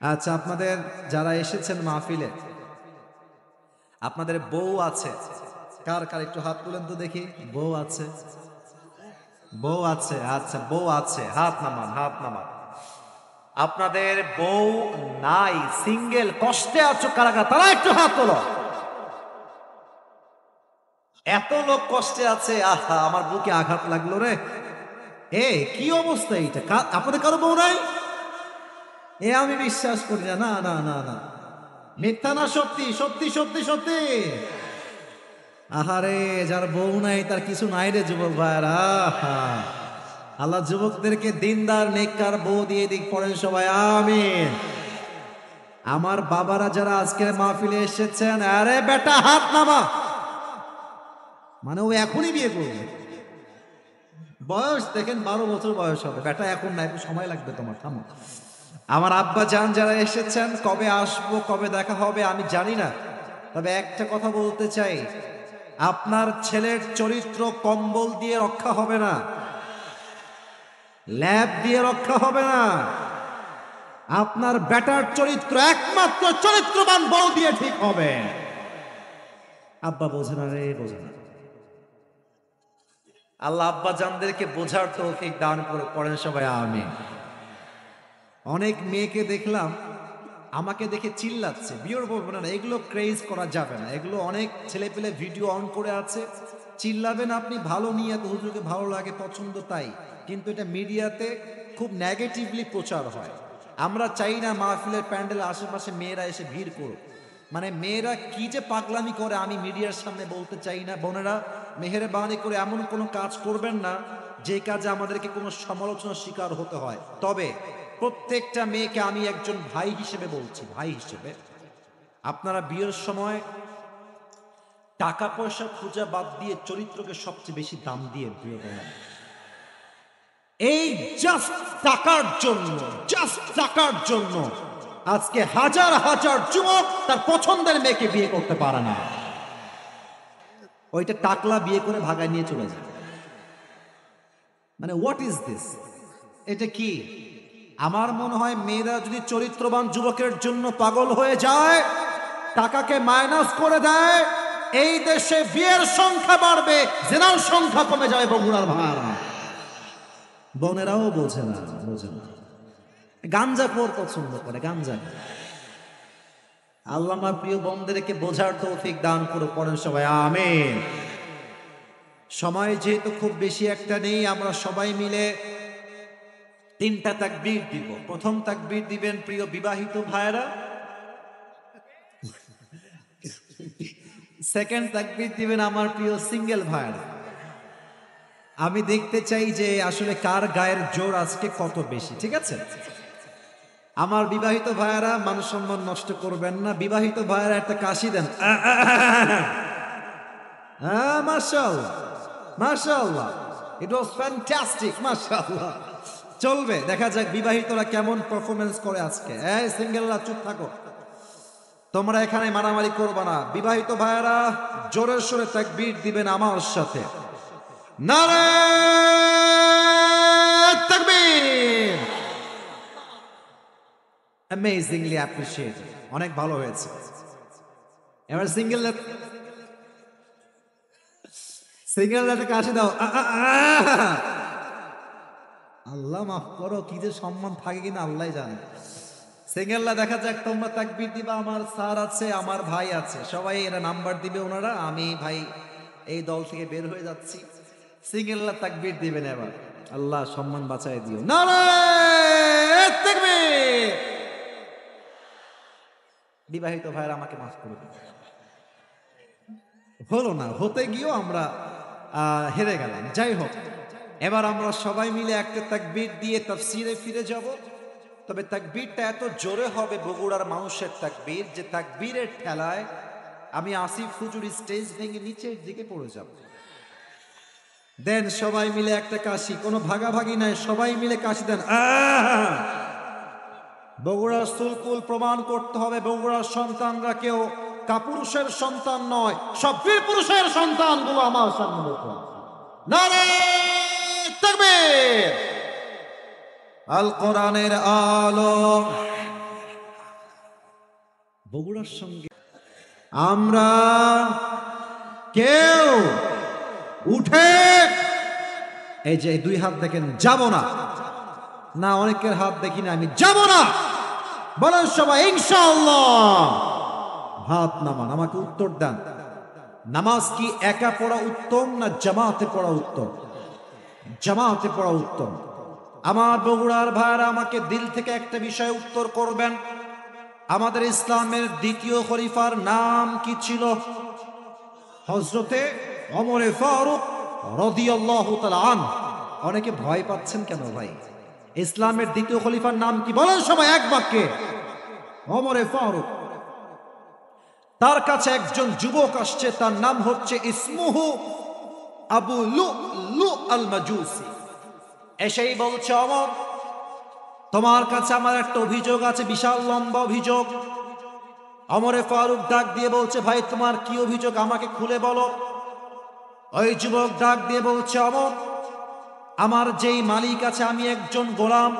আচ্ছা, আপনাদের যারা এসেছেন মাহফিলে, আপনাদের বউ আছে? কার কার একটু হাত তুলেন তো দেখি। বউ আছে? বউ আছে? আচ্ছা, বউ আছে, হাত নামান, হাত নামান। আপনাদের বউ নাই, সিঙ্গেল, কষ্টে আছো কারা কারা, তারা একটু হাত তোলো। এত লোক কষ্টে আছে, আহা আমার বুকে আঘাত লাগলো রে। এ কি অবস্থা এইটা? আপনাদের কারো বউ নাই? এ আমি বিশ্বাস করি না, না না না না, মিথ্যা না সত্যি? সত্যি সত্যি সত্যি। আহারে, যার বউ নাই তার কিছু নাই রে যুবক ভাইরা। আল্লাহ যুবকদেরকে দিনদার নেককার বউ দিয়ে দিক, পড়েন সবাই আমিন। আমার বাবারা যারা আজকের মাহফিলে এসেছেন, আরে বেটা হাত নামা। মানে ও এখনই বিয়ে করবে? বয়স দেখেন 12 বছর বয়স হবে। বেটা এখন না, একটু সময় লাগবে তোমার, থামো। আমার আব্বা জান যারা এসেছেন, কবে আসবো কবে দেখা হবে আমি জানি না, তবে একটা কথা বলতে চাই, আপনার ছেলের চরিত্র কম্বল দিয়ে রক্ষা হবে না, ল্যাব দিয়ে রক্ষা হবে না। আপনার বেটার চরিত্র একমাত্র চরিত্রবান বউ দিয়ে ঠিক হবে। আব্বা বোঝে না রে, বোঝে না। আল্লাহ আব্বা জানদেরকে বোঝার তৌফিক দান করে, পড়েন সবাই আমিন। অনেক মেয়েকে দেখলাম আমাকে দেখে চিল্লাচ্ছে, বিয়ের বলবো না, এগুলো ক্রেজ করা যাবে না। এগুলো অনেক ছেলে পেলে ভিডিও অন করে আছে, চিল্লাবেন আপনি ভালো নিয়ে, তো হুজুরকে ভালো লাগে পছন্দ তাই, কিন্তু এটা মিডিয়াতে খুব নেগেটিভলি প্রচার হয়। আমরা চাই না মাহফিলের প্যান্ডেলের আশেপাশে মেয়েরা এসে ভিড় করুক। মানে মেয়েরা কি যে পাগলামি করে আমি মিডিয়ার সামনে বলতে চাই না। বোনেরা, মেহেরবানি করে এমন কোনো কাজ করবেন না যে কাজে আমাদেরকে কোনো সমালোচনার শিকার হতে হয়। তবে প্রত্যেকটা মেয়েকে আমি একজন ভাই হিসেবে বলছি, ভাই হিসেবে আপনারা বিয়ের সময় টাকা পয়সা খোঁজা বাদ দিয়ে চরিত্রকে সবচেয়ে বেশি দাম দিয়ে বিয়ে করেন। এই জাস্ট টাকার জন্য, জাস্ট টাকার জন্য আজকে হাজার হাজার যুবক তার পছন্দের মেয়েকে বিয়ে করতে পারে না। ওইটা টাকলা বিয়ে করে ভাগায় নিয়ে চলে যায়। মানে হোয়াট ইজ দিস? এটা কি? আমার মনে হয় মেয়েরা যদি চরিত্রবান যুবকের জন্য পাগল হয়ে যায়, টাকাকে মাইনাস করে দেয়, এই দেশে বিয়ের সংখ্যা বাড়বে, জেনার সংখ্যা কমে যাবে। বগুড়ার ভাড়া বোনেরাও বোঝে না, বোঝে না। গাঞ্জা খোর পছন্দ করে, গাঞ্জা। আল্লাহ আমার প্রিয় বোনদেরকে বোঝার তৌফিক দান করে, পড়েন সবাই আমিন। সময় যেহেতু খুব বেশি একটা নেই, আমরা সবাই মিলে 3টা তাকবীর দিব। প্রথম তাকবীর দিবেন প্রিয় বিবাহিত ভাইরা, সেকেন্ড তাকবীর দিবেন আমার প্রিয় সিঙ্গেল ভাইরা। আমি দেখতে চাই যে আসলে কার গায়ের জোর আজকে কত বেশি, ঠিক আছে? আমার বিবাহিত ভাইয়ারা মান সম্মান নষ্ট করবেন না। বিবাহিত ভাইয়ারা একটা কাশি দেন। মাশাআল্লাহ, মাশাআল্লাহ, ইট ওয়াজ ফ্যান্টাস্টিক, মাশাআল্লাহ। চলবে, দেখা যাক বিবাহিতরা কেমন পারফরমেন্স করে আজকে। এই সিঙ্গেলরা চুপ থাকো, তোমরা এখানে মারামারি করবে না। বিবাহিত ভাইয়ারা জোরের সুরে তাকবীর দিবেন আমার সাথে। নারে তাকবীর! অ্যামেজিংলি অ্যাপ্রিশিয়েট, অনেক ভালো হয়েছে। এবার সিঙ্গেল একটা কাশি দাও। আল্লাহ মাফ করো, কি যে সম্মান থাকে কিনা আল্লাহ জানে। সিঙ্গেলরা দেখা যাক, তোমরা তাকবীর দিবা। আমার স্যার আছে, আমার ভাই আছে, সবাই এরা নাম্বার দিবে ওনারা। আমি ভাই এই দল থেকে বের হয়ে যাচ্ছি। সিঙ্গেলরা তাকবীর দিবেন এবার। আল্লাহ সম্মান বাঁচায় দিও। নারে তাকবীর! বিবাহিত ভাইরা আমাকে মাফ করে দিন। হলো না, হতে গিয়েও আমরা হেরে গেলাম। যাই হোক, এবার আমরা সবাই মিলে একটা তাকবীর দিয়ে তাফসীরে ফিরে যাব। তবে তাকবীরটা এত জোরে হবে বগুড়ার মানুষের তাকবীর, যে তাকবীরের ঠেলায় আমি আসিফ হুজুর স্টেজ ভেঙে নিচের দিকে পড়ে যাব। দেন সবাই মিলে একটা কাশি, কোনো ভাগাভাগি নাই, সবাই মিলে কাশি দেন। বগুড়ার সুলকুল প্রমাণ করতে হবে, বগুড়ার সন্তানরা কেউ কাপুরুষের সন্তান নয়, সব বীর পুরুষের সন্তানগুলো আমার সামনে। নারে তাকবীর! আল কোরআনের আলো, বগুড়ার সঙ্গে আমরা কেউ উঠে এই যে দুই হাত দেখেন, যাব না। না, অনেকের হাত দেখি না, আমি যাব না। বলেন সবাই ইনশাআল্লাহ। হাত নামান, আমাকে উত্তর দেন। নামাজ কি একা পড়া উত্তম না জামাতে পড়া উত্তম? জামাতে পড়া উত্তম। আমার বগুড়ার ভাইরা আমাকে দিল থেকে একটা বিষয়ে উত্তর করবেন, আমাদের ইসলামের দ্বিতীয় খলিফার নাম কি ছিল? হযরতে ওমরে ফারুক রাদিয়াল্লাহু তাআলা আনহু। অনেকে ভয় পাচ্ছেন কেন ভাই? ইসলামের দ্বিতীয় খলিফার নাম কি? বলেন সবাই এক বাক্যে। ওমরে ফারুক। তার কাছে একজন যুবক আসছে, তার নাম হচ্ছে ইসমুহু আবু লুলু আল মাজুসি। এসেই বলছে, ওমর, তোমার কাছে আমার একটা অভিযোগ আছে, বিশাল লম্বা অভিযোগ। ওমরে ফারুক ডাক দিয়ে বলছে, ভাই তোমার কি অভিযোগ, আমাকে খুলে বলো। ওই যুবক ডাক দিয়ে বলছে, ওমর, আমার যেই মালিক আছে, আমি একজন গোলাম।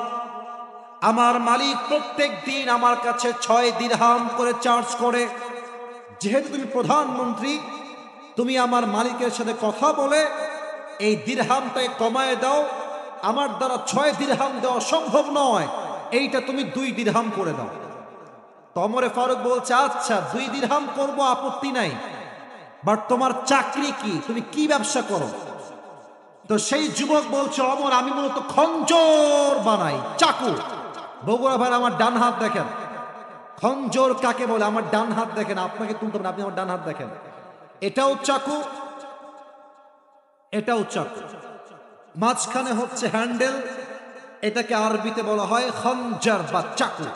আমার মালিক প্রত্যেক দিন আমার কাছে 6 দিরহাম করে চার্জ করে। যেহেতু তুমি প্রধানমন্ত্রী, তুমি আমার মালিকের সাথে কথা বলে এই দিরহামটাকে কমায় দাও। আমার দ্বারা 6 দিরহাম দেওয়া সম্ভব নয়, এইটা তুমি 2 দিরহাম করে দাও। ওমরে ফারুক বলছে, আচ্ছা 2 দিরহাম করব, আপত্তি নাই, বাট তোমার চাকরি কি, তুমি কি ব্যবসা করো? তো সেই যুবক বলছে, ওমর, আমি মূলত খঞ্জর বানাই, চাকু। বগুড়া ভাই আমার ডান হাত দেখেন, খঞ্জর কাকে বলে? আমার ডান হাত দেখেন, আপনাকে তুলতে হবে না, আপনি আমার ডান হাত দেখেন। এটাও চাকু, এটাও চাকু, মাঝখানে হচ্ছে হ্যান্ডেল। এটাকে আরবিতে বলা হয় খঞ্জার বা চাকু।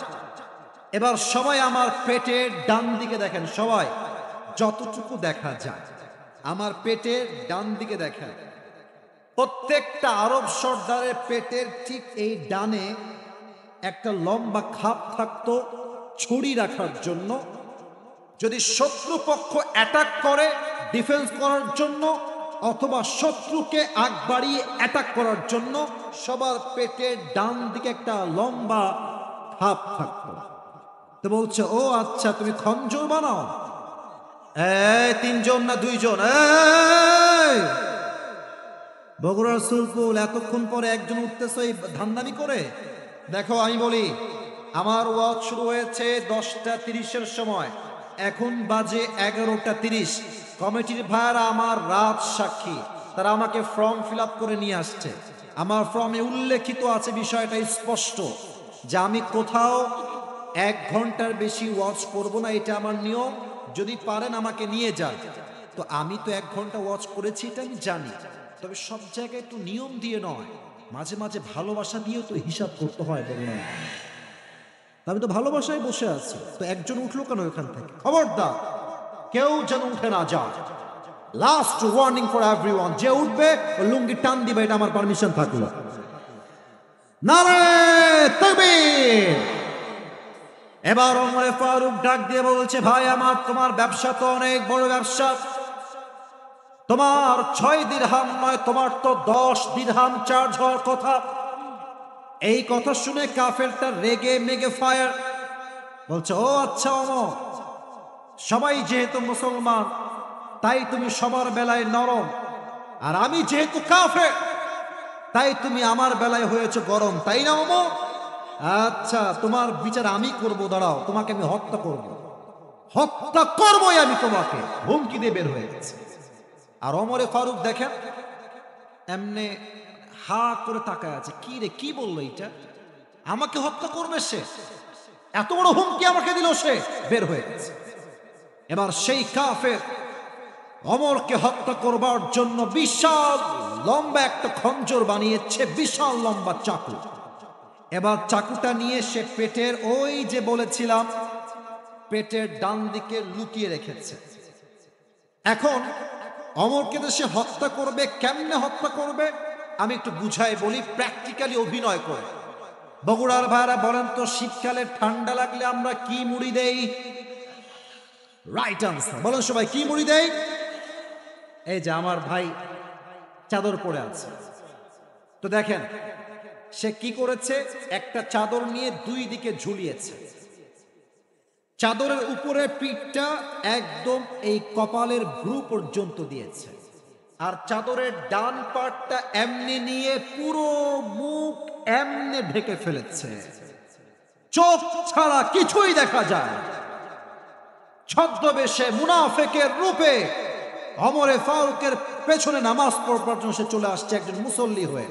এবার সবাই আমার পেটের ডান দিকে দেখেন, সবাই যতটুকু দেখা যায় আমার পেটের ডান দিকে দেখেন। প্রত্যেকটা আরব সর্দারের পেটের ঠিক এই ডানে একটা লম্বা খাপ থাকতো ছুরি রাখার জন্য, যদি শত্রুপক্ষ অ্যাটাক করে ডিফেন্স করার জন্য, অথবা শত্রুকে আগ বাড়িয়ে অ্যাটাক করার জন্য সবার পেটের ডান দিকে একটা লম্বা খাপ থাকতো। তো বলছে, ও আচ্ছা, তুমি খঞ্জর বানাও? এই 3 জন না 2 জন? বগুড়ার সুলপুল, এতক্ষণ পরে একজন উঠতেছে এই ধান্দামি করে? দেখো আমি বলি, আমার ওয়াজ শুরু হয়েছে 10টা 30-এর সময়, এখন বাজে 11টা 30। কমিটির ভাইরা আমার রাত সাক্ষী, তারা আমাকে ফর্ম ফিল আপ করে নিয়ে আসছে। আমার ফর্মে উল্লেখিত আছে, বিষয়টা স্পষ্ট, যে আমি কোথাও 1 ঘন্টার বেশি ওয়াচ করব না, এটা আমার নিয়ম। যদি পারেন আমাকে নিয়ে যান। তো আমি তো 1 ঘন্টা ওয়াচ করেছি, এটা আমি জানি, তবে সব জায়গায় একটু নিয়ম দিয়ে নয়, মাঝে মাঝে ভালোবাসা দিয়েও তো হিসাব করতে হয়। বললাম আমি তো ভালোবাসায় বসে আছি, তো একজন উঠলো কেন এখান থেকে? খবরদার কেউ যেন উঠে না যায়। লাস্ট ওয়ার্নিং ফর এভরিওয়ান, যে উঠবে ও লুঙ্গি টান দিবে, এটা আমার পারমিশন থাকলো। নারে তাকবীর। এবার ওমরে ফারুক ডাক দিয়ে বলছে, ভাই আমার, তোমার ব্যবসা তো অনেক বড় ব্যবসা, তোমার 6 দিরহাম নয়, তোমার তো 10 দিরহাম চার্জ হওয়ার কথা। এই কথা শুনে কাফেরটা রেগে মেগে ফায়ার। বলছে, ও আচ্ছা ওমর, সবাই যেহেতু মুসলমান তাই তুমি সবার বেলায় নরম, আর আমি যেহেতু কাফের তাই তুমি আমার বেলায় হয়েছে গরম, তাই না ওমর? আচ্ছা, তোমার বিচার আমি করব, দাঁড়াও, তোমাকে আমি হত্যা করব, হত্যা করবই আমি তোমাকে, হুমকি দিয়ে বের হয়ে গেছে। আর ওমরে ফারুক দেখেন এমনে হা করে তাকায় আছে, কি রে, কি বললো এটা? আমাকে হত্যা করবে সে? এত বড় হুমকি আমাকে দিল সে? বের হয়ে গেছে। এবার সেই কাফের ওমরকে হত্যা করবার জন্য বিশাল লম্বা একটা খঞ্জর বানিয়েছে, বিশাল লম্বা চাকু। এবার চাকুটা নিয়ে সে পেটের, ওই যে বলেছিলাম, পেটের ডান দিকে লুকিয়ে রেখেছে। এখন ওমরকে তো সে হত্যা করবে, কেমনে হত্যা করবে আমি একটু বুঝাই বলি, প্র্যাকটিক্যালি অভিনয় করে। বগুড়ার ভাইরা বলেন তো, শীতকালে ঠান্ডা লাগলে আমরা কি মুড়ি দেই? রাইট আনসার, বলেন সবাই, কি মুড়ি দেই? এই যে আমার ভাই চাদর পরে আছে, তো দেখেন সে কি করেছে, একটা চাদর নিয়ে 2 দিকে ঝুলিয়েছে। চাদরের উপরে পিঠটা একদম এই কপালের ভ্রু পর্যন্ত দিয়েছে, আর চাদরের ডান পাটটা এমনি নিয়ে পুরো মুখ এমনি ঢেকে ফেলেছে, চোখ ছাড়া কিছুই দেখা যায়। ছদ্মবেশে মুনাফেকের রূপে ওমরে ফারুকের পেছনে নামাজ পড়বার জন্য সে চলে আসছে একজন মুসল্লি হয়ে।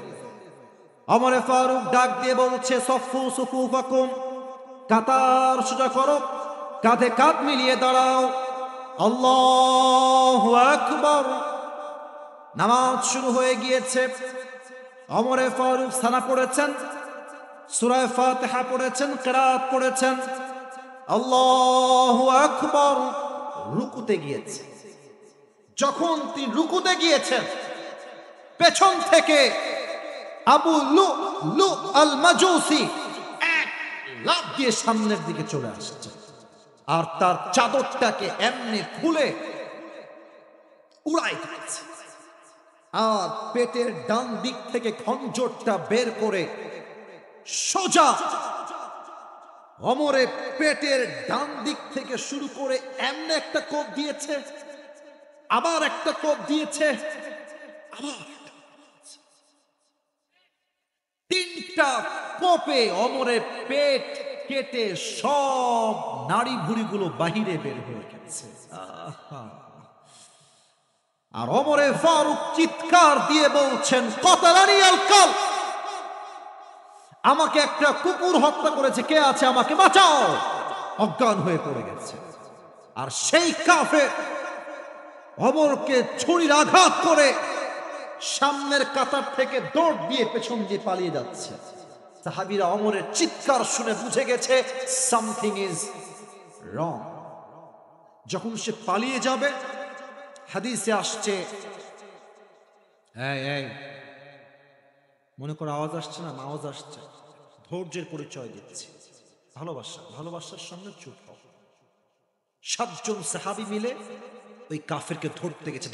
ওমরে ফারুক ডাক দিয়ে বলছে, সফু সুফুফাকুম, কাতার সোজা করো, কাঁধে কাঁধ মিলিয়ে দাঁড়াও, আল্লাহু আকবার। নামাজ শুরু হয়ে গিয়েছে। ওমরে ফারুক সানা পড়েছেন, সূরা ফাতিহা পড়েছেন, কিরাত পড়েছেন, আল্লাহু আকবার। রুকুতে গিয়েছে। যখন তিনি রুকুতে গিয়েছেন, পেছন থেকে আবু লু আল মাজুসি এক লাফ দিয়ে সামনের দিকে চলে আসছে, আর তার চাদরটাকে এমনি খুলে উড়াই দিয়েছে, আর পেটের ডান দিক থেকে খঞ্জরটা বের করে সোজা ওমরে পেটের ডান দিক থেকে শুরু করে এমনি একটা কোপ দিয়েছে, আবার একটা কোপ দিয়েছে, আবার তিনটা কোপে ওমরের পেট কেটে সব নাড়ি ভুড়িগুলো বাহিরে বের হয়ে গেছে। আর ওমরে ফারুক চিৎকার দিয়ে বলছেন, কতালানি আল কাল, আমাকে একটা কুকুর হত্যা করেছে, কে আছে আমাকে বাঁচাও। অজ্ঞান হয়ে পড়ে গেছে। আর সেই কাফের ওমরকে ছুরির আঘাত করে সামনের কাতার থেকে দৌড় দিয়ে পেছন দিয়ে পালিয়ে যাচ্ছে। সাহাবীরা ওমরের চিৎকার শুনে বুঝে গেছে সামথিং ইজ রং। যখন সে পালিয়ে যাবে, হাদিসে আসছে, এই মনে করো আওয়াজ আসছে না, আওয়াজ আসছে, ধৈর্যের পরিচয় দিচ্ছি, ভালোবাসার সঙ্গে চুপ হও। 7 জন সাহাবী মিলে ওই কাফেরকে ধরতে গেছে,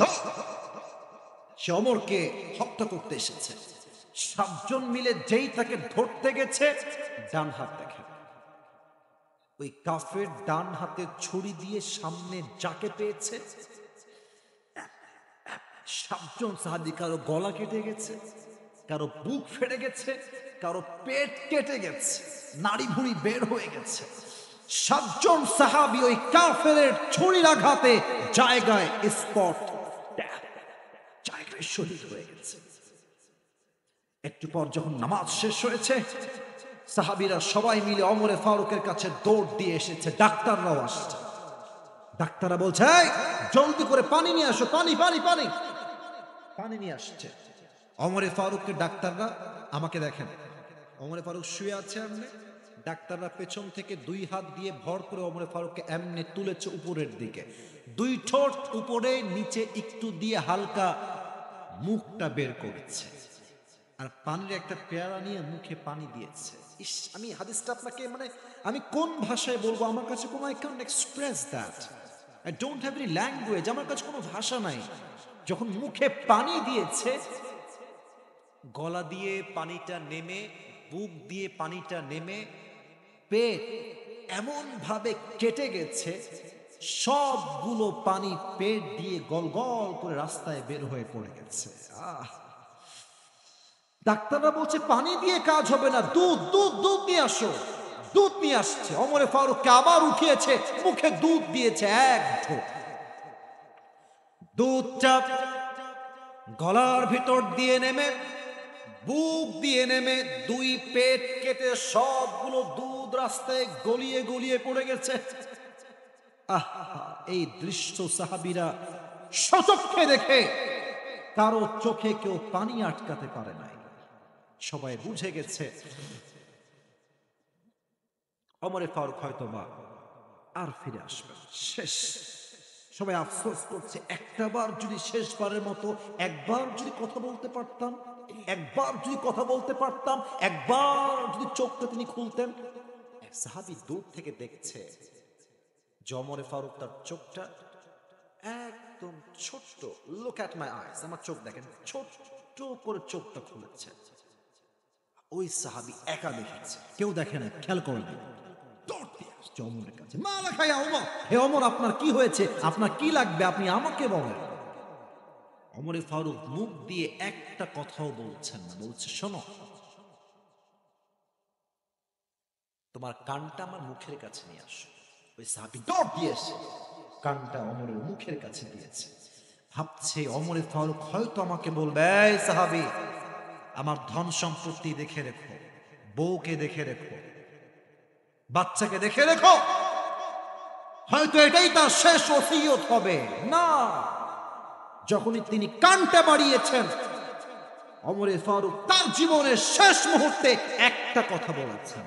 সে ওমরকে হত্যা করতে এসেছে। 7 জন মিলে যেই তাকে ধরতে গেছে, ডান হাত দেখে ওই কাফের ডান হাতে ছুরি দিয়ে সামনে যাকে পেয়েছে, 7 জন সাহাবী কারো গলা কেটে গেছে, কারো বুক ফেটে গেছে, কারো পেট কেটে গেছে, নাড়ি ভুড়ি বের হয়ে গেছে। 7 জন সাহাবী ওই কাফেরের ছুরির আঘাতে জায়গায় শহীদ হয়ে গেছে। একটু পর যখন নামাজ শেষ হয়েছে, সাহাবীরা সবাই মিলে ওমরে ফারুকের কাছে দৌড় দিয়ে এসেছে। ডাক্তাররাও আসছে। ডাক্তাররা বলছে, জলদি করে পানি নিয়ে আসো, পানি নিয়ে আসছে। ওমরে ফারুককে ডাক্তাররা, আমাকে দেখেন, ওমরে ফারুক শুয়ে আছে এমনি, ডাক্তাররা পেছন থেকে 2 হাত দিয়ে ভর করে ওমরে ফারুককে এমনি তুলেছে উপরের দিকে, 2 ঠোঁট উপরে, নিচে একটু দিয়ে হালকা মুখটা বের করেছে, আর পানির একটা পেয়ালা নিয়ে মুখে পানি দিয়েছে। আমি হাদিসটা আপনাকে আমি কোন ভাষায় বলবো, আমার কাছে কোনো, I can't express that, I don't have any language, আমার কাছে কোনো ভাষা নাই। যখন মুখে পানি দিয়েছে, গলা দিয়ে পানিটা নেমে, বুক দিয়ে পানিটা নেমে, পেট এমন ভাবে কেটে গেছে, সবগুলো পানি পেট দিয়ে গল গল করে রাস্তায় বের হয়ে পড়ে গেছে। ডাক্তাররা বলছে পানি দিয়ে কাজ হবে না, দুধ নিয়ে আসো। দুধ নিয়ে আসছে। ওমরে ফারুককে আবার উঠিয়েছে, মুখে দুধ দিয়েছে, এক ঢোক। দুধটা গলার ভিতর দিয়ে নেমে, বুক দিয়ে নেমে, 2 পেট কেটে সবগুলো দুধ রাস্তায় গলিয়ে গলিয়ে পড়ে গেছে। এই দৃশ্য সাহাবীরা সচক্ষে দেখে কারো চোখে কেউ পানি আটকাতে পারে নাই। সবাই বুঝে গেছে ওমরে ফারুক হয়তো বা আর ফিরে আসবে, শেষ। সবাই আফসোস করছে, একটাবার যদি, শেষবারের মতো একবার যদি কথা বলতে পারতাম, একবার যদি চোখটা তিনি খুলতেন। এক সাহাবী দূর থেকে দেখছে ওমরে ফারুক তার চোখটা একদম ছোট্ট, লুক অ্যাট মাই আইস, আমার চোখ দেখেন, ছোট্ট করে চোখটা খুলেছে। ওই সাহাবী একা দেখেছে, কেউ দেখে না, খেয়াল করে না, দৌড় দিয়ে আসছে। ওমরের কাছে, মা লাকা ইয়া ওমর, হে ওমর আপনার কি হয়েছে, আপনার কি লাগবে, আপনি আমাকে বলেন। ওমরে ফারুক মুখ দিয়ে একটা কথাও বলছেন না, বলছে শোনো, তোমার কানটা আমার মুখের কাছে নিয়ে আসো। ওই সাহাবী দৌড় দিয়েছে, কানটা ওমরের মুখের কাছে দিয়েছে। ভাবছে ওমরে ফারুক হয়তো আমাকে বলবে, এই সাহাবী আমার ধন সম্পত্তি দেখে রেখো, বউকে দেখে রেখো, বাচ্চাকে দেখে রেখো, হয়তো এটাই তার শেষ ওসিয়ত হবে। না, যখনই তিনি কানটা বাড়িয়েছেন, ওমরে ফারুক তার জীবনের শেষ মুহূর্তে একটা কথা বলেছেন,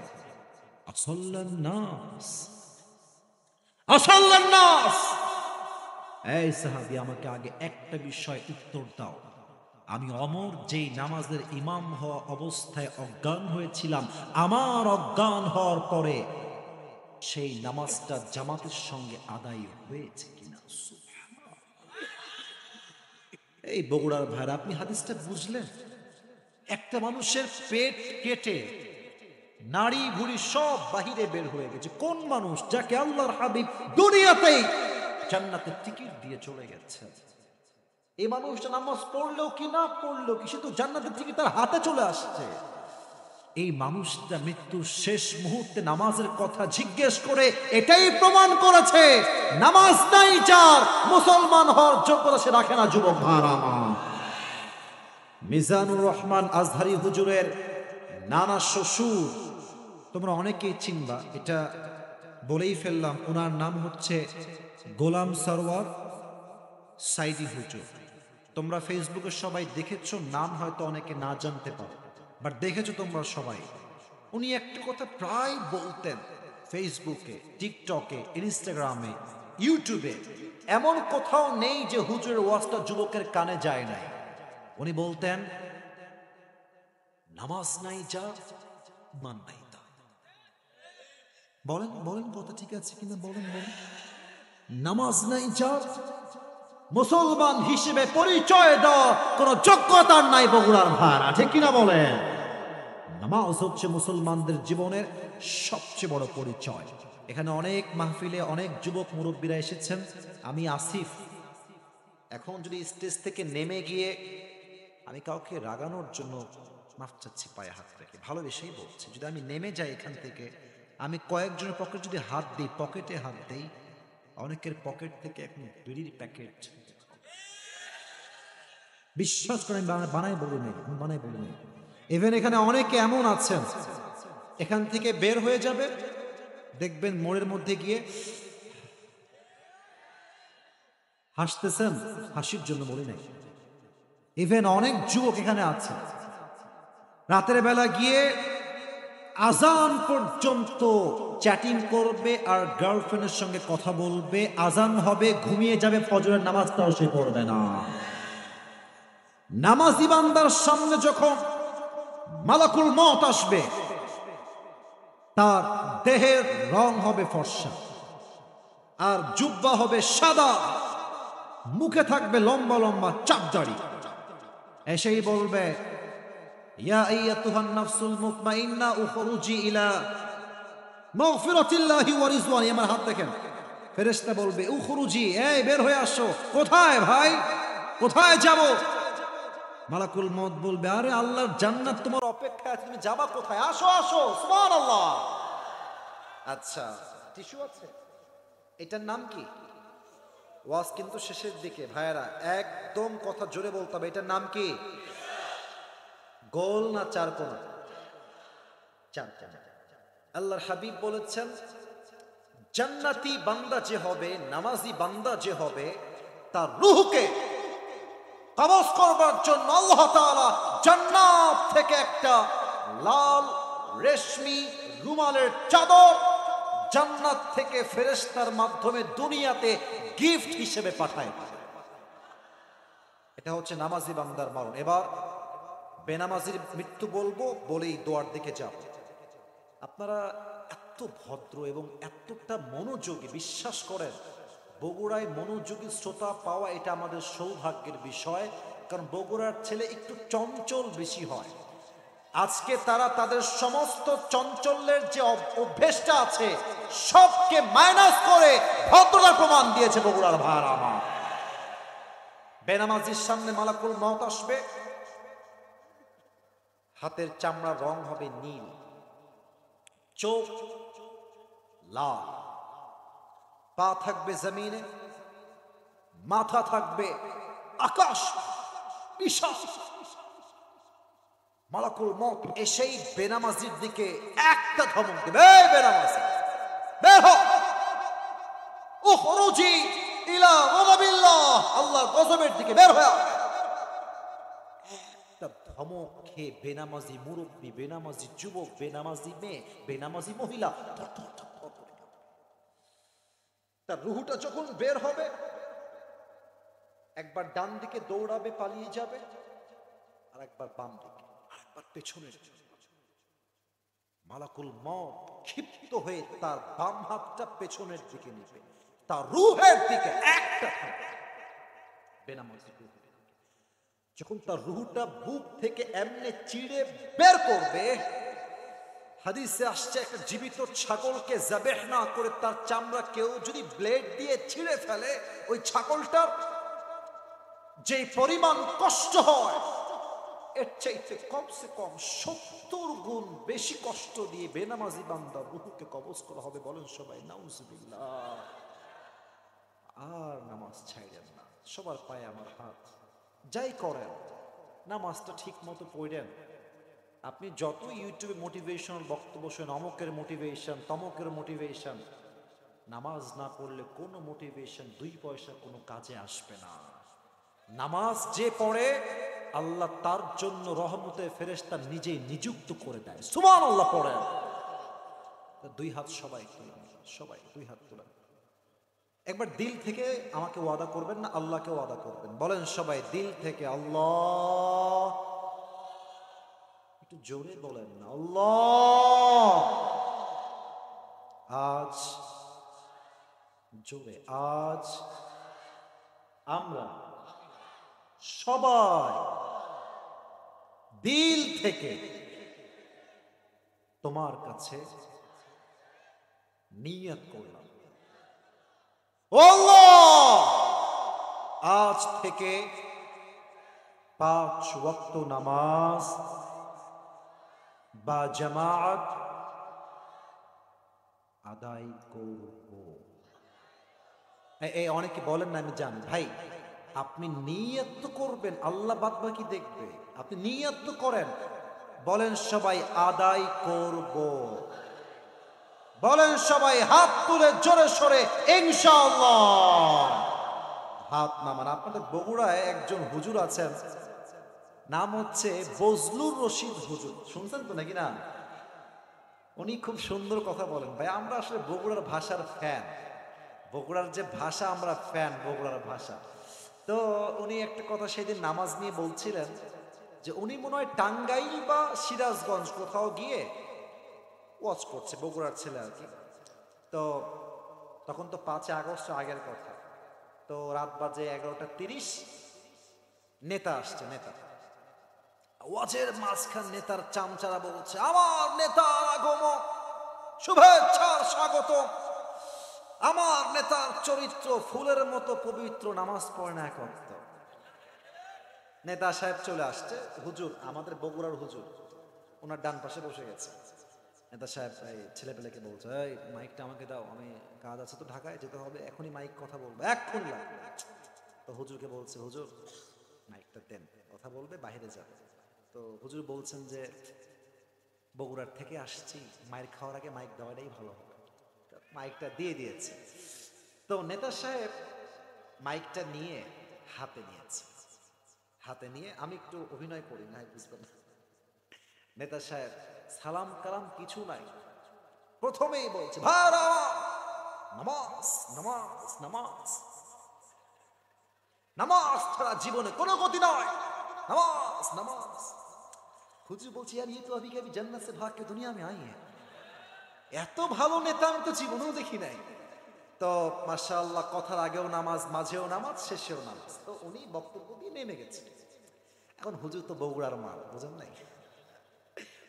আসাল্লান নাস, আসাল্লান নাস। এই সাহাবী আমাকে আগে একটা বিষয় উত্তর দাও, আমি ওমর যেই নামাজের ইমাম হওয়া অবস্থায় অজ্ঞান হয়েছিলাম, আমার অজ্ঞান হওয়ার পরে সেই নামাজটা জামাতের সঙ্গে আদায় হয়েছে কিনা। এই বগুড়ার ভাইরা, আপনি হাদিসটা বুঝলেন? একটা মানুষের পেট কেটে নাড়ি ভুড়ি সব বাহিরে বের হয়ে গেছে, কোন মানুষ যাকে আল্লাহর হাবিব দুনিয়াতেই জান্নাতের টিকিট দিয়ে চলে গেছে। এই মানুষটা নামাজ পড়লেও কি না পড়লেও কি, সে তো জান্নাতের টিকিট তার হাতে চলে আসছে। এই মানুষটা মৃত্যুর শেষ মুহূর্তে নামাজের কথা জিজ্ঞেস করে এটাই প্রমাণ করেছে, নামাজ নাই যার, মুসলমান হওয়ার যোগ্যতা সে রাখে না। যুবক ভাইরা, মিজানুর রহমান আজহারি হুজুরের নানা শ্বশুর তোমরা অনেকেই চিনবা, এটা বলেই ফেললাম, ওনার নাম হচ্ছে গোলাম সরওয়ার সাইদি হুজুর। তোমরা ফেসবুকে সবাই দেখেছো, নাম হয়তো অনেকে না জানতে পারো, বাট দেখেছো তোমরা সবাই। উনি একটা কথা প্রায় বলতেন ফেসবুকে, টিকটকে, ইনস্টাগ্রামে, ইউটিউবে, এমন কোথাও নেই যে হুজুরের ওয়াজটা যুবকের কানে যায় নাই। উনি বলতেন, নামাজ নাই যা, মান নাই তা। বলেন বলেন কথা ঠিক আছে কিনা, বলেন বলেন। নামাজ নাই যা, মুসলমান হিসেবে পরিচয় দেওয়ার কোন যোগ্যতা নাই বগুড়ার ভাড়া, ঠিক কিনা বলেন? নামাজ হচ্ছে মুসলমানদের জীবনের সবচেয়ে বড় পরিচয়। এখানে অনেক মাহফিলে অনেক যুবক মুরব্বীরা এসেছেন, আমি আসিফ। এখন যদি স্টেজ থেকে নেমে গিয়ে, আমি কাউকে রাগানোর জন্য মাফ চাচ্ছি, পায়ে হাত রেখে ভালোবেসেই বলছি, যদি আমি নেমে যাই এখান থেকে, আমি কয়েকজনের পকেটে যদি হাত দিই, পকেটে হাত দেই, অনেকের পকেট থেকে এখন বিড়ির প্যাকেট, বিশ্বাস করেন বানাই বলি নেই, বানাই বলি নেই। ইভেন এখানে অনেকে এমন আছেন, এখান থেকে বের হয়ে যাবে, দেখবেন মোড়ের মধ্যে গিয়ে হাসতেছেন, হাসির জন্য বলি নাই। ইভেন অনেক যুবক এখানে আছে, রাতের বেলা গিয়ে আজান পর্যন্ত চ্যাটিং করবে আর গার্লফ্রেন্ডের সঙ্গে কথা বলবে, আজান হবে ঘুমিয়ে যাবে, ফজরের নামাজটাও সে পড়বে না। নামাজি বান্দার সামনে যখন মালাকুল মউত আসবে, তার দেহের রং হবে ফর্সা, আর জুব্বা হবে সাদা, মুখে থাকবে লম্বা লম্বা চাপ দাড়ি, এসেই বলবে, ইয়া আইয়াতুহান নাফসুল মুতমাইন্না উখরুজি ইলা মাগফিরাতিল্লাহি ওয়া রিজওয়ানি। আমার হাত দেখেন, ফেরেশতা বলবে উখরুজি, এই বের হয়ে আসো। কোথায় ভাই, কোথায় যাব? মালাকুল মউত বলবে, আরে আল্লাহর জান্নাত তোমার অপেক্ষায় আছে, তুমি যাবা কোথায়? আসো আসো, সুবহানাল্লাহ। আচ্ছা, টিস্যু আছে? এটার নাম কি? ওয়াজ কিন্তু শেষের দিকে ভাইয়েরা, একদম কথা জোরে বলতে হবে। এটার নাম কি? গোল না চারকোনা? চারকোনা। আল্লাহর হাবিব বলেছেন, জান্নাতি বান্দা যে হবে, নামাজি বান্দা যে হবে, তার রূহকে কবজ করবার জন্য আল্লাহ তাআলা জান্নাত থেকে একটা লাল রেশমি রুমালের চাদর জান্নাত থেকে ফেরেশতার মাধ্যমে দুনিয়াতে গিফট হিসেবে পাঠায়। এটা হচ্ছে নামাজি বান্দার মরণ। এবার বেনামাজির মৃত্যু বলবো, বলেই দোয়ার দিকে যাব। আপনারা এত ভদ্র এবং এতটা মনোযোগী, বিশ্বাস করেন বগুড়ায় মনোযোগী শ্রোতা পাওয়া এটা আমাদের সৌভাগ্যের বিষয়, কারণ বগুড়ার ছেলে একটু চঞ্চল বেশি হয়। আজকে তারা তাদের সমস্ত চঞ্চল্যের যে অভ্যেসটা আছে সবকে মাইনাস করে ভদ্রতার প্রমাণ দিয়েছে বগুড়ার ভাইরা আমার। বেনামাজির সামনে মালাকুল মউত আসবে, হাতের চামড়ার রং হবে নীল, চোখ লাল, পা থাকবে জমিনে, মাথা থাকবে আকাশ বিশাল। মালাকুল মউত এসেই বেনামাজির দিকে একটা ধমক দেবে, এই বেনামাজি বের হ, উখরুজি ইলা গাযাবিল্লাহ, আল্লাহর গজবের দিকে বের হও। একটা ধমক খেয়ে বেনামাজি মুরব্বী, বেনামাজি যুবক, বেনামাজি মেয়ে, বেনামাজি মহিলা থর থর থর থর করে কাঁপে। তার রুহুটা যখন বের হবে, একবার ডান দিকে দৌড়াবে, পালিয়ে যাবে, আর একবার বাম দিকে, আরেকবার পেছনে। মালাকুল মউত ক্ষিপ্ত হয়ে তার বাম হাতটা পেছনের দিকে নিবে, তার রুহের দিকে একটা বেনামাজি রুহ। যখন তার রুহটা বুক থেকে এমনি চিড়ে বের করবে, হাদিসে আসছে একটা জীবিত ছাগলকে যাবেহ না করে তার চামড়া কেউ যদি ব্লেড দিয়ে ছিঁড়ে ফেলে, ওই ছাগলটার যে পরিমাণ কষ্ট হয় এর চাইতে কমসে কম 70 গুণ বেশি কষ্ট দিয়ে বেনামাজি বান্দার রুহকে কবজ করা হবে। বলেন সবাই নাউজুবিল্লাহ। আর নামাজ ছাইড়েন না, সবার পায়ে আমার হাত। যাই করেন নামাজটা ঠিক মতো পড়েন। আপনি যত ইউটিউবে মোটিভেশনাল বক্তব্য শোনেন, অমুকের মোটিভেশন, তমকের মোটিভেশন, নামাজ না পড়লে কোনো মোটিভেশন 2 পয়সা কোনো কাজে আসবে না। নামাজ যে পড়ে আল্লাহ তার জন্য রহমতের ফেরেশতা নিজেই নিযুক্ত করে দেয়। সুবহানাল্লাহ পড়েন। 2 হাত সবাই তুলেন, সবাই 2 হাত তুলেন। একবার দিল থেকে আমাকে ওয়াদা করবেন না, আল্লাহকে ওয়াদা করবেন। বলেন সবাই দিল থেকে, আল্লাহ, একটু জোরে বলেন না, আল্লাহ আজ, জোরে, আজ আমরা সবাই দিল থেকে তোমার কাছে নিয়ত করলাম, আল্লাহ আজ থেকে 5 ওয়াক্ত নামাজ বা জামাত আদায় করব। এই অনেকে বলেন না, আমি জানি ভাই, আপনি নিয়ত তো করবেন, আল্লাহ বাদ বাকি দেখবে, আপনি নিয়ত তো করেন। বলেন সবাই আদায় করব। বলেন সবাই হাত তুলে জোরে সরে ইনশাআল্লাহ। হাত নামান। আপনাদের বগুড়ায় একজন হুজুর আছেন, নাম হচ্ছে বজলুর রশিদ হুজুর, শুনছেন তো নাকি না? উনি খুব সুন্দর কথা বলেন। ভাই আমরা আসলে বগুড়ার ভাষার ফ্যান, বগুড়ার যে ভাষা আমরা ফ্যান, বগুড়ার ভাষা। তো উনি একটা কথা সেদিন নামাজ নিয়ে বলছিলেন যে উনি মনে হয় টাঙ্গাইল বা সিরাজগঞ্জ কোথাও গিয়ে ওয়াচ করছে, বগুড়ার ছেলে আর কি। তো তখন তো 5 আগস্ট আগের কথা, তো রাত বাজে 11:30, নেতা আসছে। নেতা ওয়াজের মাঝখান, নেতার চামচারা বলছে, আমার নেতার আগমন, শুভেচ্ছার স্বাগত। আমার নেতার চরিত্র ফুলের মতো পবিত্র, নামাজ পড়ে না এক ওয়াক্ত। নেতা সাহেব চলে আসছে, হুজুর, আমাদের বগুড়ার হুজুর, ওনার ডান পাশে বসে গেছে। নেতা সাহেব ছেলে পেলেকে বলছে, এই মাইকটা আমাকে দাও, আমি কাজ আছে তো, ঢাকায় যেতে হবে, এখনই মাইক কথা বলবো, এক্ষুনি লাগবে। তো হুজুরকে বলছে, হুজুর মাইকটা দেন, কথা বলবে, বাইরে যাবে। তো হুজুর বলছেন যে বগুড়ার থেকে আসছি, মাইক খাওয়ার আগে মাইক দেওয়াটাই ভালো হবে। মাইকটা দিয়ে দিয়েছে। তো নেতা সাহেব মাইকটা নিয়ে হাতে নিয়েছে। হাতে নিয়ে, আমি একটু অভিনয় করি না, বুঝবেন। নেতা সাহেব সালাম কালাম কিছু নাই, প্রথমেই বলছে, ভাইরা নামাজ নামাজ নামাজ, নামাজ ছাড়া জীবনে কোনো গতি নয়, নামাজ নামাজ। হুজুর বলছে, यार ये तो अभी कभी जन्नत से भाग के दुनिया में आई है। এত ভালো নেতা আমি তো জীবনেও দেখি নাই। তো মাশাআল্লাহ, কথার আগেও নামাজ, মাঝেও নামাজ, শেষেও নামাজ। তো উনি বক্তব্য দিয়ে নেমে গেছে। এখন হুজুর তো বগুড়ার মাল, বুঝেন নাই?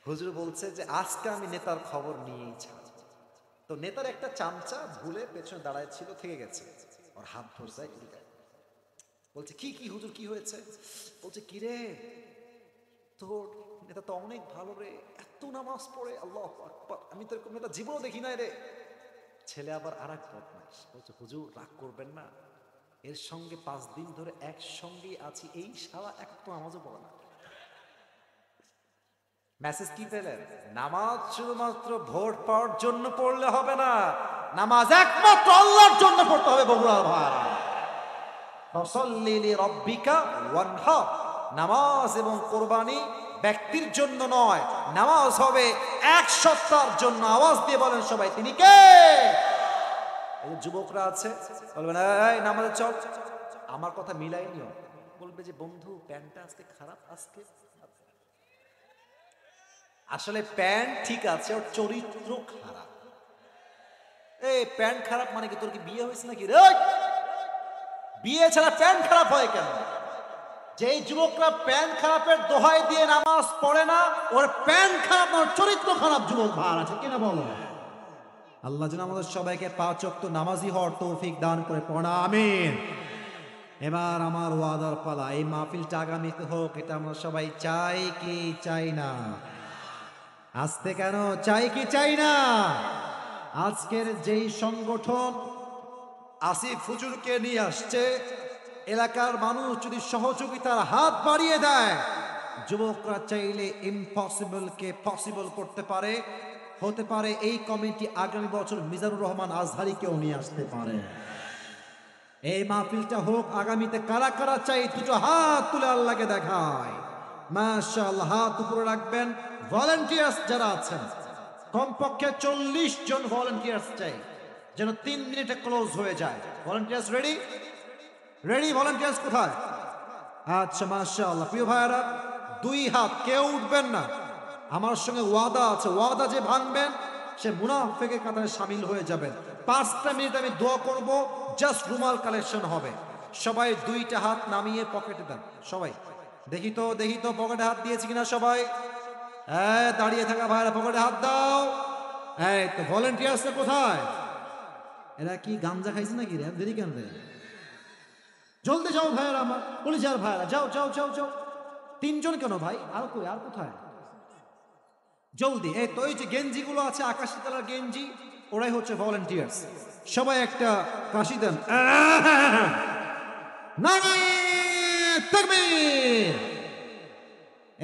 হুজুর বলছে যে আজকে আমি নেতার খবর নিয়েই ছাড়ব, তো নেতার একটা চামচা ভুলে পেছনে দাঁড়ায় ছিল, থেকে গেছে, ওর হাত ধরছে, বলছে কি কি হুজুর কি হয়েছে? বলছে কি রে, তোর নেতা তো অনেক ভালো রে, এত নামাজ পড়ে, আল্লাহু আকবার, আমি তো এরকম নেতা জীবনও দেখি নাই রে। ছেলে আবার আর এক বদমাইশ, বলছে হুজুর রাগ করবেন না, এর সঙ্গে 5 দিন ধরে একসঙ্গে আছি, এই শালা এক তো নামাজও পড়ে না। মেসেজ কি পেলেন? নামাজ শুধুমাত্র ভোট পাওয়ার জন্য পড়লে হবে না, নামাজ একমাত্র আল্লাহর জন্য পড়তে হবে। বগুড়ার ভাইরা, ফসল্লি লিরাব্বিকা ওয়ানহার, নামাজ এবং কোরবানি ব্যক্তির জন্য নয়, নামাজ হবে এক সত্তার জন্য। আওয়াজ দিয়ে বলেন সবাই, তিনি কে? এই যুবকরা আছে, বলবেন এই নামাজে চল, আমার কথা মিলাই নিও, বলবে যে বন্ধু প্যান্টটা আজকে খারাপ, আজকে আসলে প্যান্ট ঠিক আছে, ওর চরিত্র খারাপ। এই প্যান্ট খারাপ মানে কি তোর কি বিয়ে হয়েছে নাকি রে? বিয়ে ছাড়া প্যান্ট খারাপ হয় কেন? যেই যুবকরা প্যান্ট খারাপের দোহাই দিয়ে নামাজ পড়ে না, ওর প্যান্ট খারাপ, ওর চরিত্র খারাপ। যুবক ভাই আছে কিনা বলো? আল্লাহ যেন আমাদের সবাইকে 5 ওয়াক্ত নামাজি হওয়ার তৌফিক দান করে, পড়া আমিন। এবার আমার ওয়াদার পালা, এই মাহফিলটা আগামীতে হোক, এটা আমরা সবাই চাই কি চাই না? আসতে কেন চাই কি চাই না? আজকের যেই সংগঠন আসিফ হুজুরকে নিয়ে আসছে, এলাকার মানুষ যদি সহযোগিতার হাত বাড়িয়ে দেয়, যুবকরা চাইলে ইম্পসিবলকে পসিবল করতে পারে। হতে পারে এই কমিটি আগামী বছর মিজানুর রহমান আজহারিকেও নিয়ে আসতে পারে। এই মাহফিলটা হোক আগামীতে। কারা কারা চাই দুটো হাত তুলে আল্লাহকে দেখায়। মাশাআল্লাহ, হাত উপরে রাখবেন। ভলান্টিয়ার্স যারা আছেন, কমপক্ষে 40 জন ভলান্টিয়ার্স চাই, যেন 3 মিনিটে ক্লোজ হয়ে যায়। Volunteers ready? রেডি? ভলান্টিয়ার্স কোথায়? আচ্ছা মাশাআল্লাহ। প্রিয় ভাইয়েরা, 2 হাত, কেউ উঠবেন না। আমার সঙ্গে ওয়াদা আছে, ওয়াদা যে ভাঙবেন সে মুনাফিকের কাতারে শামিল হয়ে যাবেন। 5টা মিনিট আমি দোয়া করব, জাস্ট রুমাল কালেকশন হবে। সবাই 2টা হাত নামিয়ে পকেটে দেন। সবাই দেখি তো, দেখি তো পকেটে হাত দিয়েছি কিনা সবাই। হ্যাঁ, দাঁড়িয়ে থাকা ভাইরা পকেটে হাত দাও। এই তো ভলান্টিয়ার্স কোথায়? এরা কি গাঞ্জা খাইছে নাকি রে? দেরি কেন রে? জলদি যাও ভাইরা, আমার পুলিশের ভাইরা, যাও যাও যাও যাও। 3 জন কেন ভাই? আর কই, আর কোথায়? জলদি। এই তো, এই যে গেঞ্জি গুলো আছে, আকাশি কালার গেঞ্জি, ওরাই হচ্ছে ভলান্টিয়ার্স। সবাই একটা কাশি দেন।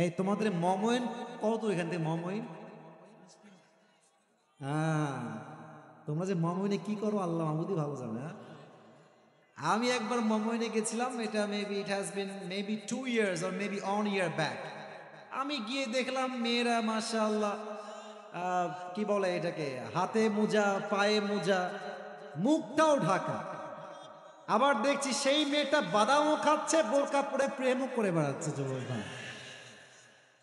এই তোমাদের মমইন কত এখান থেকে? মমইন তোমরা যে মমইনে কি করো আল্লাহ মাহমুদই ভালো জানে। আমি একবার মমইনে গেছিলাম, এটা maybe it has been maybe 2 years or maybe 1 year back। আমি গিয়ে দেখলাম মেয়েরা মাশাআল্লাহ, কি বলে এটাকে, হাতে মোজা, পায়ে মোজা, মুখটাও ঢাকা। আবার দেখছি সেই মেয়েটা বাদামও খাচ্ছে, বোরকা পরে প্রেমও করে বেড়াচ্ছে যুবক।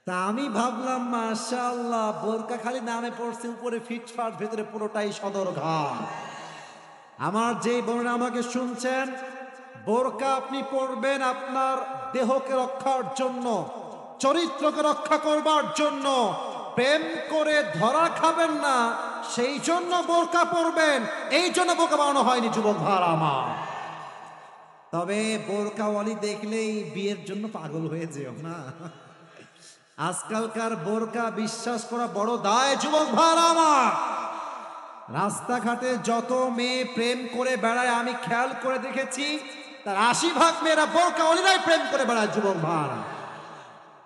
তা আমি ভাবলাম মাশাআল্লাহ, বোরকা খালি নামে পড়ছে, উপরে ফিটফাট, ভেতরে পুরোটাই সদরঘাট। আমার যেই বোনেরা আমাকে শুনছেন, বোরকা আপনি পরবেন আপনার দেহকে রক্ষার জন্য, চরিত্রকে রক্ষা করবার জন্য। প্রেম করে ধরা খাবেন না, সেই জন্য বোরকা পরবেন। এই জন্য বোরকা বানানো হয়নি যুবক ভাইরা আমার। তবে বোরকাওয়ালি দেখলেই বিয়ের জন্য পাগল হয়ে যেও না। আজকালকার বোরকা বিশ্বাস করা বড় দায় যুবক ভাইরা আমার। রাস্তাঘাটে যত মেয়ে প্রেম করে বেড়ায়, আমি খেয়াল করে দেখেছি তার 80% মেয়েরা বোরকাওয়ালিরাই প্রেম করে বেড়ায় যুবক ভাইরা।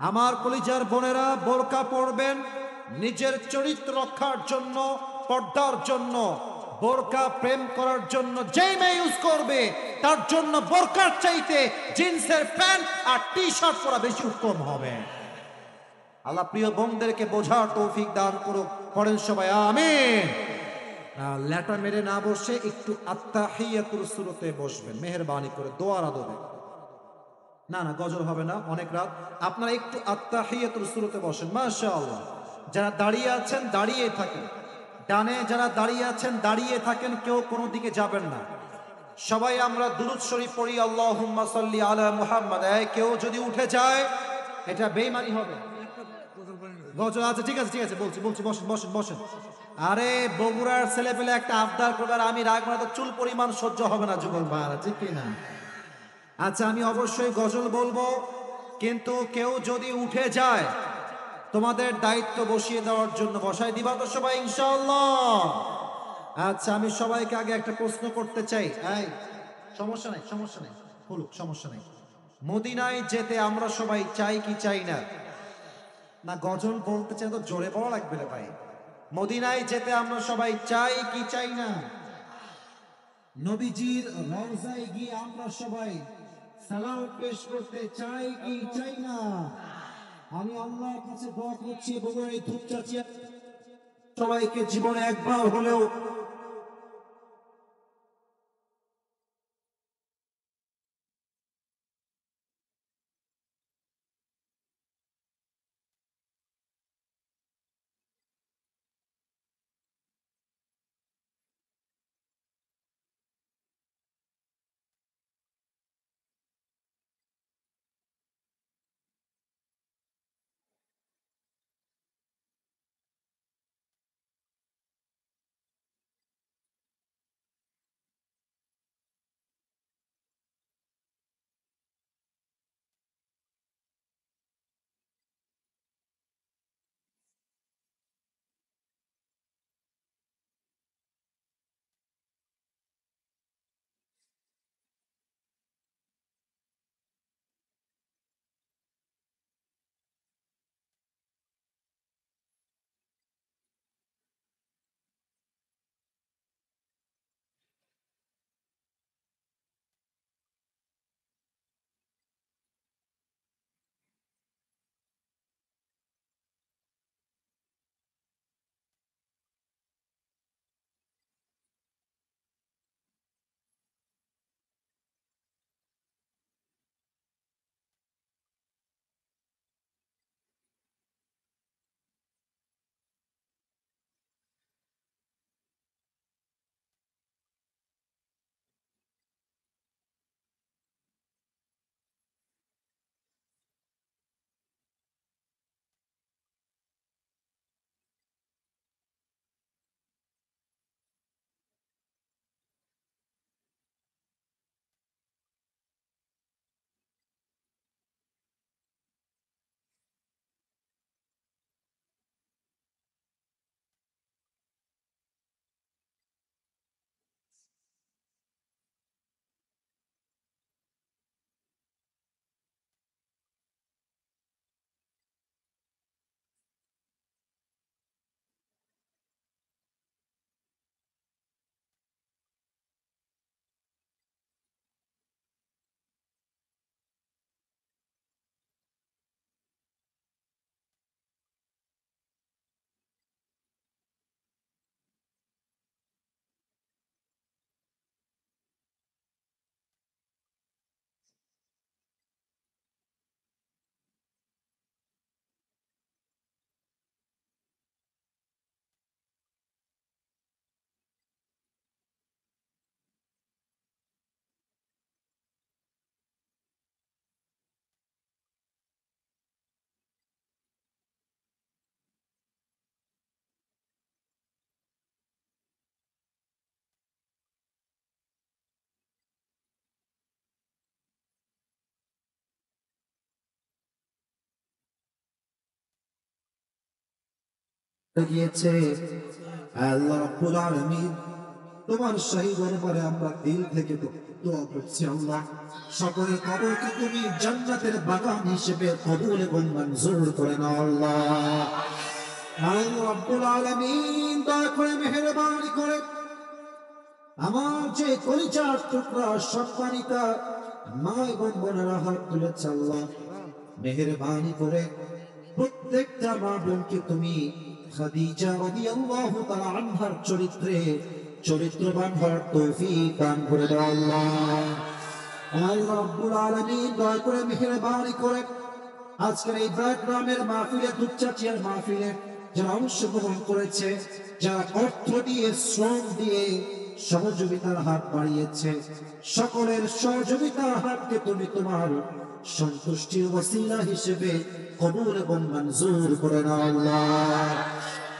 আমার কলিজার বোনেরা, বোরকা পরবেন নিজের চরিত্র রক্ষার জন্য, পর্দার জন্য। বোরকা প্রেম করার জন্য যেই মেয়ে ইউজ করবে, তার জন্য বোরকার চাইতে জিন্সের প্যান্ট আর টি-শার্ট পরা বেশি উত্তম হবে। আল্লাহ প্রিয় বোনদেরকে বোঝার তৌফিক দান করুক, পড়েন সবাই আমিন। ল্যাটা মেরে না বসে একটু আত্তাহিয়াতুর সূরতে বসবেন মেহেরবানি করে, দোয়ার আদবে। না না, গজল হবে না, অনেক রাত। আপনারা একটু আত্তাহিয়াতুর সূরতে বসেন। মাশাআল্লাহ। যারা দাঁড়িয়ে আছেন দাঁড়িয়ে থাকেন, ডানে যারা দাঁড়িয়ে আছেন দাঁড়িয়ে থাকেন, কেউ কোনো দিকে যাবেন না। সবাই আমরা দুরূদ শরীফ পড়ি, আল্লাহুম্মা সাল্লি আলা মুহাম্মাদ। কেউ যদি উঠে যায় এটা বেঈমানি হবে। গজল আছে, ঠিক আছে ঠিক আছে, বলছি বলছি, বসেন বসেন বসেন। আরে বগুড়ার ছেলে পেলে একটা আবদার করবে আর আমি রাগ মানে তো চুল পরিমাণ সহ্য হবে না যুগল ভাইরা, ঠিক কি না? আচ্ছা আমি অবশ্যই গজল বলবো, কিন্তু কেউ যদি উঠে যায় তোমাদের দায়িত্ব বসিয়ে দেওয়ার জন্য বসাই দিবা তো সবাই ইনশাআল্লাহ? আচ্ছা আমি সবাইকে আগে একটা প্রশ্ন করতে চাই। এই সমস্যা নাই, সমস্যা নাই, বলুক, সমস্যা নাই। মদিনায় যেতে আমরা সবাই চাই কি চাই না? না গজল বলতে চাই তো জোরে বলা লাগবে রে ভাই। মদিনায় যেতে আমরা সবাই চাই কি চাই না? নবীজির রওজায় গিয়ে আমরা সবাই সালাম পেশ করতে চাই কি চাই না? আমি আল্লাহর কাছে দোয়া করছি বগুড়ার এই ধূপচাচিয়া সবাইকে জীবনে একবার হলেও গিয়েছে। আল্লাহ রাব্বুল আলামিন তোমার শাহী দরবারে আমরা দিল থেকে দোয়া করছি আল্লাহ, সকলের কবরকে তুমি জান্নাতের বাগান হিসেবে কবুল এবং মঞ্জুর করে নাও আল্লাহ। আল্লাহ রাব্বুল আলামিন দয়া করে মেহেরবানি করে আমার যে কলিজার টুকরা সম্মানিতা মা এবং বোনেরা হাত তুলেছে আল্লাহ, মেহেরবানি করে প্রত্যেকটা মা বোনকে তুমি খাদিজা রাদিয়াল্লাহু তাআলা আনহার চরিত্রে চরিত্রবান হওয়ার তৌফিক দান করে দাও আল্লাহ। আল্লাহ রাব্বুল আলামিন দয়া করে মেহেরবানি করে আজকের এই গ্রামের মাহফিলে, দুপচাচিয়ার মাহফিলে যারা অংশগ্রহণ করেছে, যারা অর্থ দিয়ে শ্রম দিয়ে সহযোগিতার হাত বাড়িয়েছে, সকলের সহযোগিতার হাতকে তুমি তোমার সন্তুষ্টির ওসিলা হিসেবে কবুল এবং মঞ্জুর করে নাও আল্লাহ।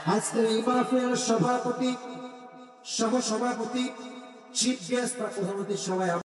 আজকের এই মাহফিলের সভাপতি, সহ সভাপতি, চিফ গেস্ট বা প্রধানমন্ত্রী সবাই